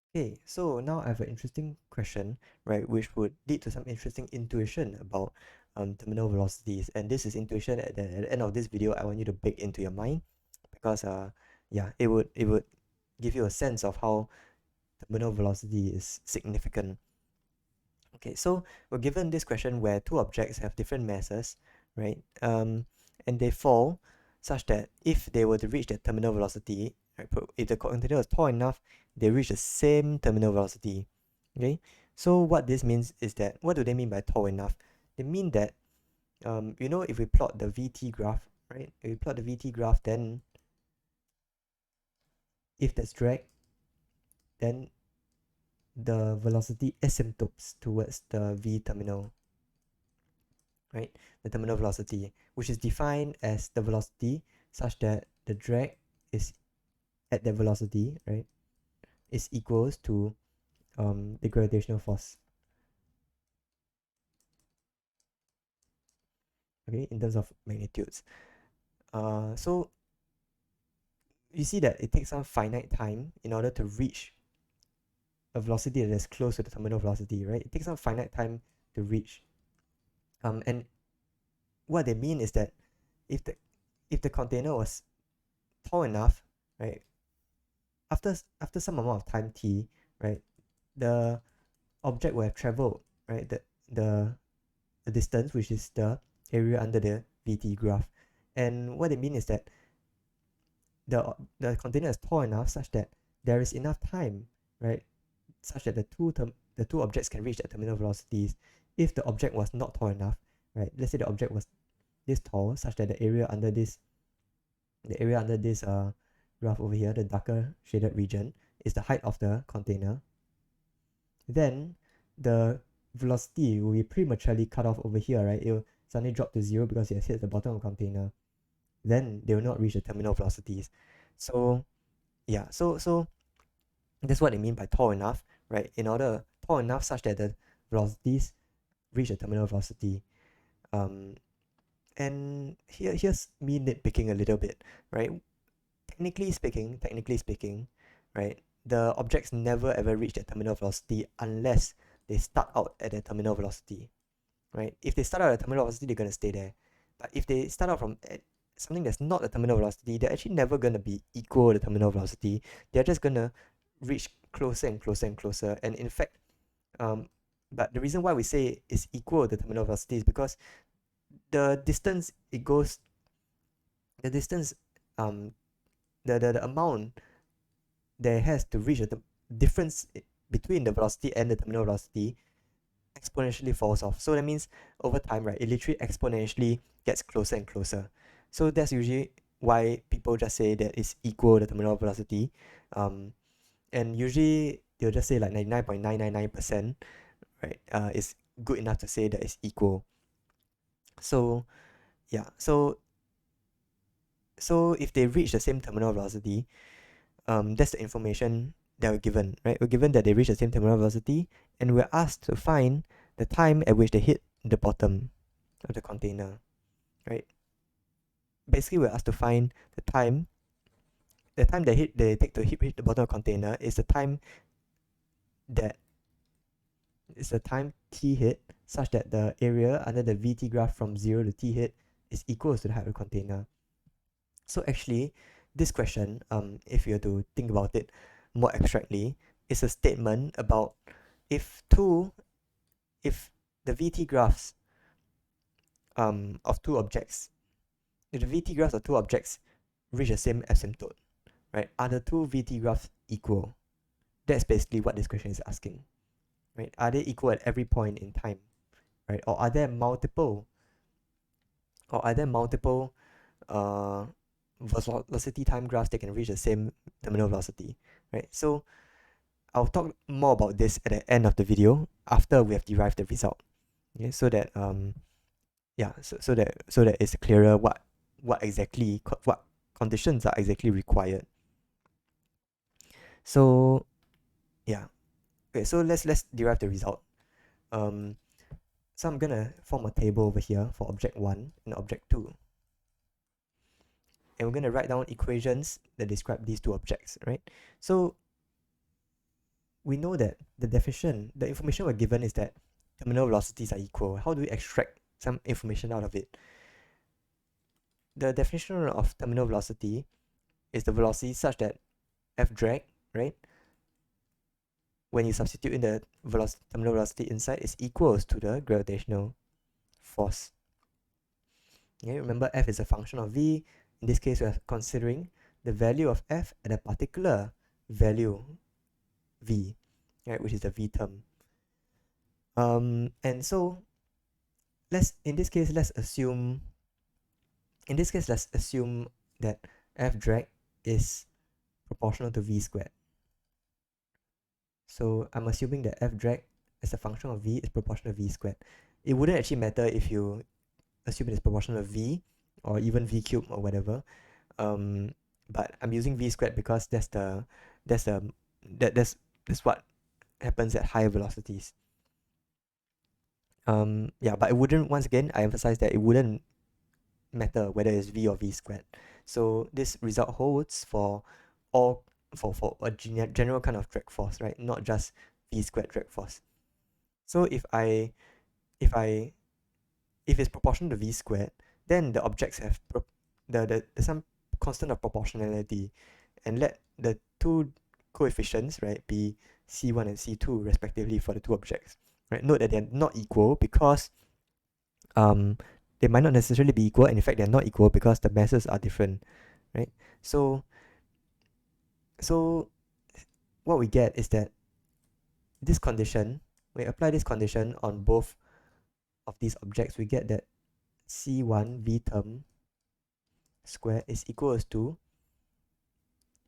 Okay, so now I have an interesting question, right, which would lead to some interesting intuition about terminal velocities. And this is intuition at the end of this video I want you to bake into your mind, because yeah, it would give you a sense of how terminal velocity is significant. Okay, so we're given this question where two objects have different masses, right? And they fall such that if they were to reach their terminal velocity, right, if the container is tall enough, they reach the same terminal velocity. Okay, so what this means is that, what do they mean by tall enough? They mean that, if we plot the VT graph, right? If we plot the VT graph, then if there's drag, then the velocity asymptotes towards the V terminal, right? The terminal velocity, which is defined as the velocity such that the drag is at that velocity, right, is equals to the gravitational force. Okay, in terms of magnitudes. So you see that it takes some finite time in order to reach a velocity that is close to the terminal velocity, right? It takes some finite time to reach. And what they mean is that if the container was tall enough, right, after some amount of time t, right, the object will have traveled, right, the distance, which is the area under the VT graph. And what they mean is that the container is tall enough such that there is enough time, right, such that the two objects can reach their terminal velocities. If the object was not tall enough, right, let's say the object was this tall such that the area under this graph over here, the darker shaded region, is the height of the container, then the velocity will be prematurely cut off over here, right? It will suddenly drop to 0 because it has hit the bottom of the container. Then they will not reach the terminal velocities. So yeah, so that's what they mean by tall enough, right? In order tall enough such that the velocities reach the terminal velocity. Um, and here's me nitpicking a little bit, right? Technically speaking, right, the objects never ever reach their terminal velocity unless they start out at their terminal velocity, right? If they start out at terminal velocity, they're gonna stay there. But if they start out from something that's not a terminal velocity, they're actually never gonna be equal to the terminal velocity. They're just gonna reach closer and closer and closer. And in fact, um, but the reason why we say is equal to the terminal velocity is because the distance it goes, the distance, um, the amount there has to reach the difference between the velocity and the terminal velocity exponentially falls off. So that means over time, right, it literally exponentially gets closer and closer. So that's usually why people just say that it's equal to the terminal velocity. Um, and usually they'll just say like 99.999%, right, is good enough to say that it's equal. So yeah, so if they reach the same terminal velocity, that's the information that we're given, right? We're given that they reach the same terminal velocity, and we're asked to find the time at which they hit the bottom of the container, right? Basically, we're asked to find the time they take to hit the bottom of the container is the time that is the time t hit such that the area under the VT graph from 0 to t hit is equal to the height of the container. So actually, this question, if you were to think about it more abstractly, is a statement about if if the VT graphs of two objects, if the VT graphs of two objects reach the same asymptote, right? Are the two VT graphs equal? That's basically what this question is asking, right? Are they equal at every point in time, right? Or are there multiple, uh, velocity time graphs that can reach the same terminal velocity, right? So I'll talk more about this at the end of the video after we have derived the result. Okay, so that yeah, so that it's clearer what exactly what conditions are exactly required. So yeah, okay, so let's derive the result. Um, so I'm gonna form a table over here for object 1 and object 2. And we're gonna write down equations that describe these two objects, right? So we know that the information we're given is that terminal velocities are equal. How do we extract some information out of it? The definition of terminal velocity is the velocity such that F drag, right, when you substitute in the terminal velocity inside, is equals to the gravitational force. Okay, remember F is a function of V. In this case, we are considering the value of F at a particular value V, right, which is the V term. And so in this case let's assume that F drag is proportional to V squared. So I'm assuming that F drag as a function of V is proportional to V squared. It wouldn't actually matter if you assume it is proportional to V or even V cubed or whatever. But I'm using V squared because that's what happens at higher velocities. Yeah, but it wouldn't, once again, I emphasize that it wouldn't matter whether it's V or V squared. So this result holds for all for a general kind of drag force, right? Not just V squared drag force. So if it's proportional to V squared, then the objects have there's some constant of proportionality, and let the two coefficients, right, be C1 and C2 respectively for the two objects. Right? Note that they're not equal because they might not necessarily be equal, and in fact they're not equal because the masses are different, right? So what we get is that this condition, we apply this condition on both of these objects, we get that C1 V term square is equals to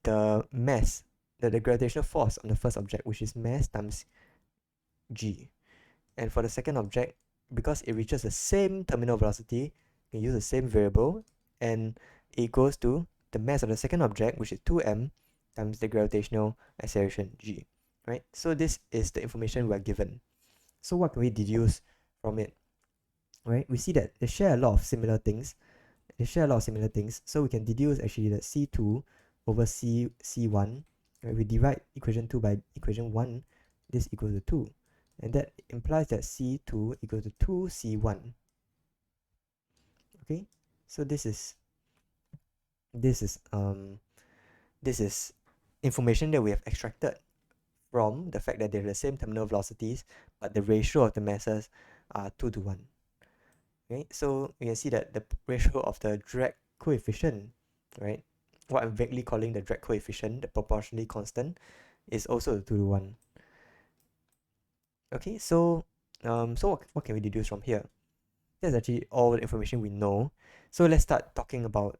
the mass, the gravitational force on the first object, which is mass times G. And for the second object, because it reaches the same terminal velocity, you can use the same variable, and it equals to the mass of the second object, which is 2m, times the gravitational acceleration g, right? So this is the information we're given. So what can we deduce from it, right? We see that they share a lot of similar things. So we can deduce actually that C2 over C1, right? We divide equation 2 by equation 1, this equals to 2. And that implies that C2 equals to 2C1. Okay, so this is information that we have extracted from the fact that they're the same terminal velocities, but the ratio of the masses are 2 to 1. Okay, so you can see that the ratio of the drag coefficient, right, what I'm vaguely calling the drag coefficient, the proportionally constant, is also 2 to 1. Okay, so what can we deduce from here? That's actually all the information we know. So let's start talking about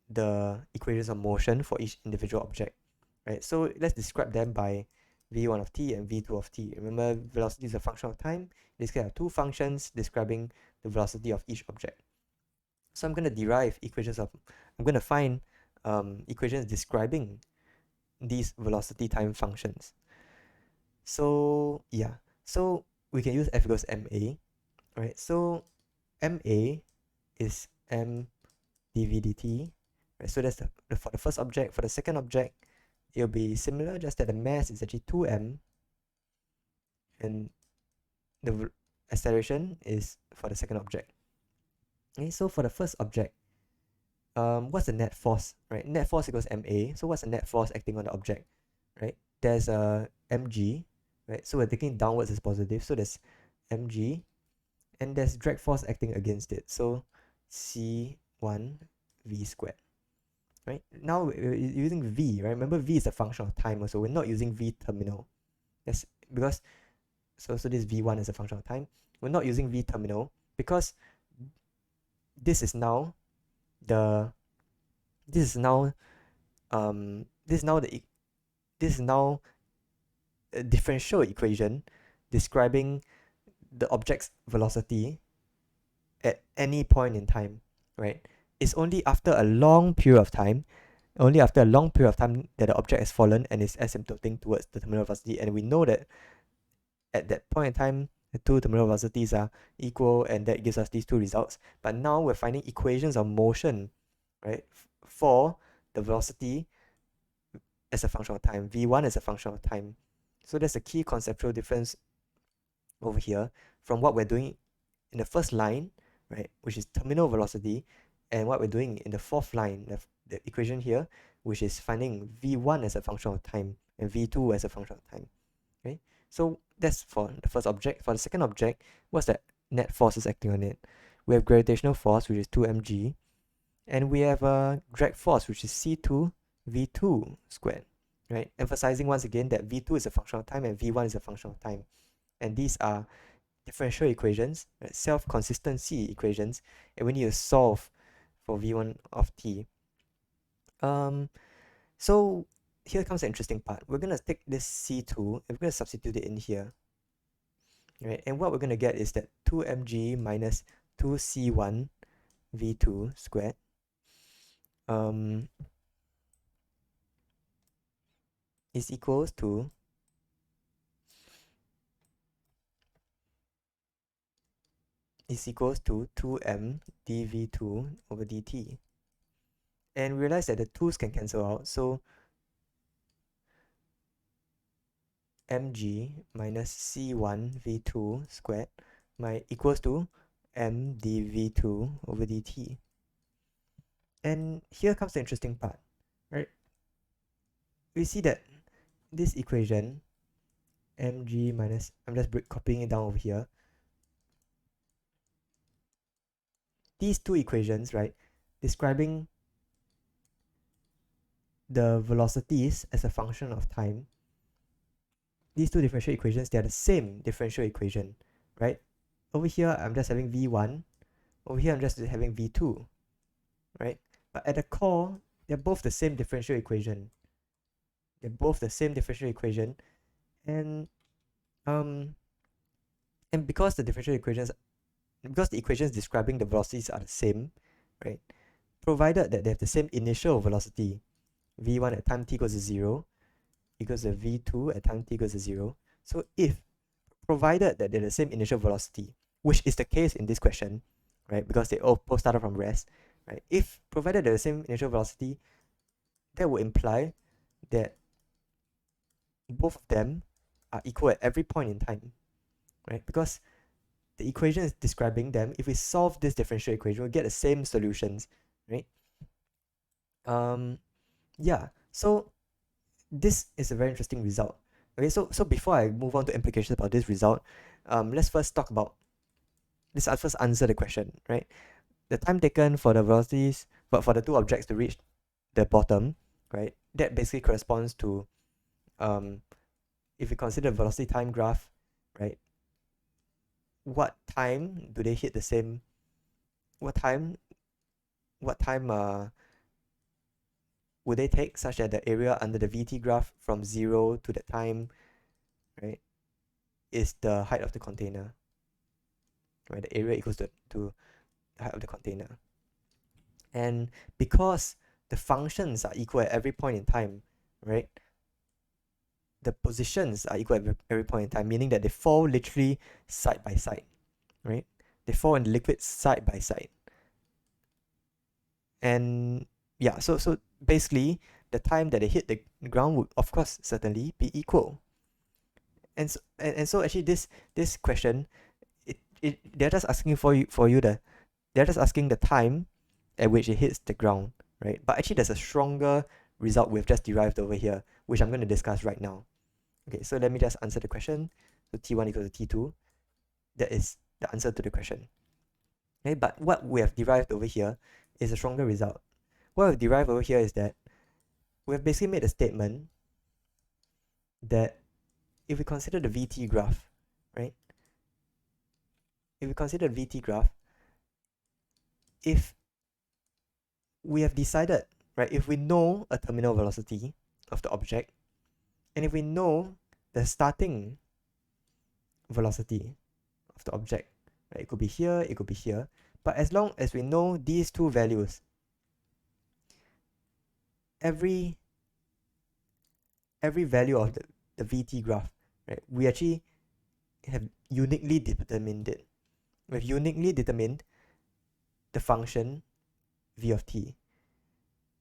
the equations of motion for each individual object, right? So let's describe them by v1 of t and v2 of t. Remember, velocity is a function of time. In this case, I have two functions describing the velocity of each object. So I'm going to find equations describing these velocity time functions. So yeah, so we can use F equals ma, right? So ma is m dv dt, right? So that's for the first object. For the second object, it'll be similar, just that the mass is actually 2m, and the acceleration is for the second object. Okay, so for the first object, what's the net force, right? Net force equals ma. So what's the net force acting on the object, right? There's a mg, right? So we're taking downwards as positive, so there's mg, and there's drag force acting against it, so c1 v squared, right? Now we're using v, right? Remember, v is a function of time, so we're not using v terminal. That's because so this v1 is a function of time. We're not using v terminal because this is now a differential equation describing the object's velocity at any point in time, right? It's only after a long period of time that the object has fallen and is asymptoting towards the terminal velocity, and we know that at that point in time the two terminal velocities are equal, and that gives us these two results. But now we're finding equations of motion, right, for the velocity as a function of time. v1 is a function of time, So there's a key conceptual difference over here from what we're doing in the first line, right, which is terminal velocity, and what we're doing in the fourth line, the equation here, which is finding v1 as a function of time and v2 as a function of time. Okay, so that's for the first object. For the second object, what's the net force is acting on it? We have gravitational force, which is 2mg, and we have a drag force, which is c2 v2 squared, right? Emphasizing once again that v2 is a function of time and v1 is a function of time. And these are differential equations, right? Self-consistency equations, and we need to solve for v1 of t. So here comes the interesting part. We're going to take this c2 and we're going to substitute it in here, right? And what we're going to get is that 2mg minus 2c1 v2 squared is equals to is equals to 2m dv2 over dt. And we realize that the 2's can cancel out, so mg minus c1 v2 squared equals to m dv2 over dt. And here comes the interesting part, right? We see that this equation, mg minus, I'm just copying it down over here, these two equations, right, describing the velocities as a function of time, these two differential equations, they are the same differential equation, right? Over here, I'm just having v1. Over here, I'm just having v2, right? But at the core, they're both the same differential equation. They're both the same differential equation, and because the differential equations, because the equations describing the velocities are the same, right? Provided that they have the same initial velocity, v1 at time t equals to 0 equals to v2 at time t equals to 0. So if, provided that they're the same initial velocity, which is the case in this question, right? Because they all both started from rest, right? If provided they're the same initial velocity, that would imply that both of them are equal at every point in time, right? Because the equation is describing them. If we solve this differential equation, we'll get the same solutions, right? Yeah, so this is a very interesting result. Okay, so before I move on to implications about this result, let's first talk about this. I'll first answer the question, right? The time taken for the velocities, but for the two objects to reach the bottom, right? That basically corresponds to, if we consider velocity time graph, right? What time do they hit the same? What time would they take such that the area under the VT graph from 0 to the time, right, is the height of the container, right? The area equals to the height of the container. And because the functions are equal at every point in time, right, the positions are equal at every point in time, meaning that they fall literally side by side, right? They fall in the liquid side by side. And yeah, so basically the time that they hit the ground would of course certainly be equal. And so actually this question, they're just asking they're just asking the time at which it hits the ground, right? But actually there's a stronger result we've just derived over here, which I'm going to discuss right now. Okay, so let me just answer the question. So T1 equals to T2. That is the answer to the question. Okay, but what we have derived over here is a stronger result. What we've derived over here is that we have basically made a statement that if we consider the VT graph, right? If we consider the VT graph, if we have decided, right, if we know a terminal velocity of the object, and if we know the starting velocity of the object, right, it could be here, it could be here, but as long as we know these two values, every value of the VT graph, right, we actually have uniquely determined it. We've uniquely determined the function v of t.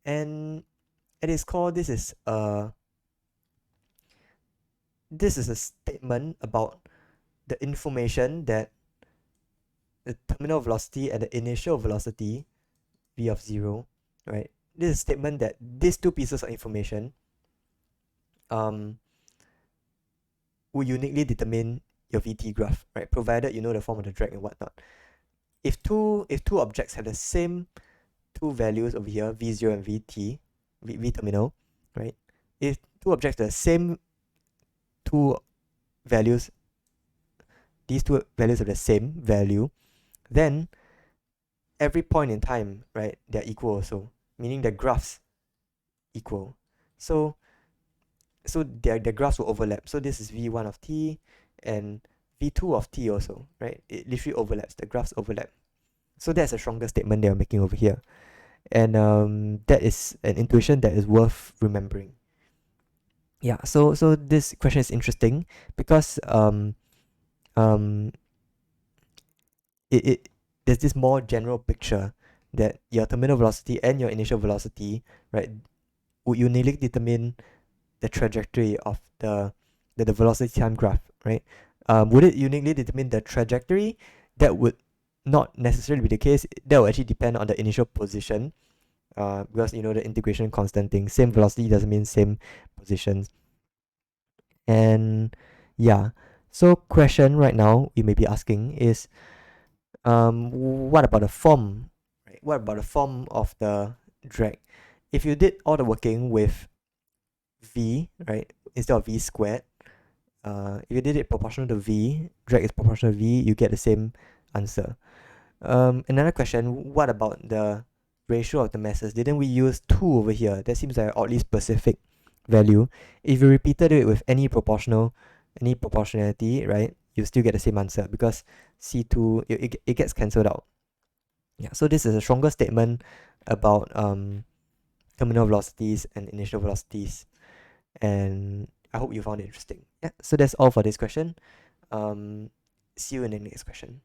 And at its core, this is this is a statement about the information that the terminal velocity and the initial velocity v of 0, right? This is a statement that these two pieces of information um, will uniquely determine your VT graph, right? Provided you know the form of the drag and whatnot. If two objects have the same two values over here, v0 and v terminal, right? If two objects have the same two values, these two values have the same value, then every point in time, right, they're equal also, meaning the graphs equal. So their graphs will overlap. So this is v1 of t and v2 of t also, right? It literally overlaps. The graphs overlap. So that's a stronger statement they are making over here. And that is an intuition that is worth remembering. Yeah, so this question is interesting because um it there's this more general picture that your terminal velocity and your initial velocity, right, would uniquely determine the trajectory of the velocity time graph, right? Would it uniquely determine the trajectory? That would not necessarily be the case. That will actually depend on the initial position, because you know the integration constant thing. Same velocity doesn't mean same positions. And yeah, so question right now you may be asking is, what about the form? Right? What about the form of the drag? If you did all the working with v, right, instead of v squared, if you did it proportional to v, drag is proportional to v, you get the same answer. Another question, what about the ratio of the masses? Didn't we use 2 over here? That seems like an oddly specific value. If you repeated it with any proportionality, right, you still get the same answer because C2, it gets cancelled out. Yeah, so this is a stronger statement about terminal velocities and initial velocities. And I hope you found it interesting. Yeah, so that's all for this question. See you in the next question.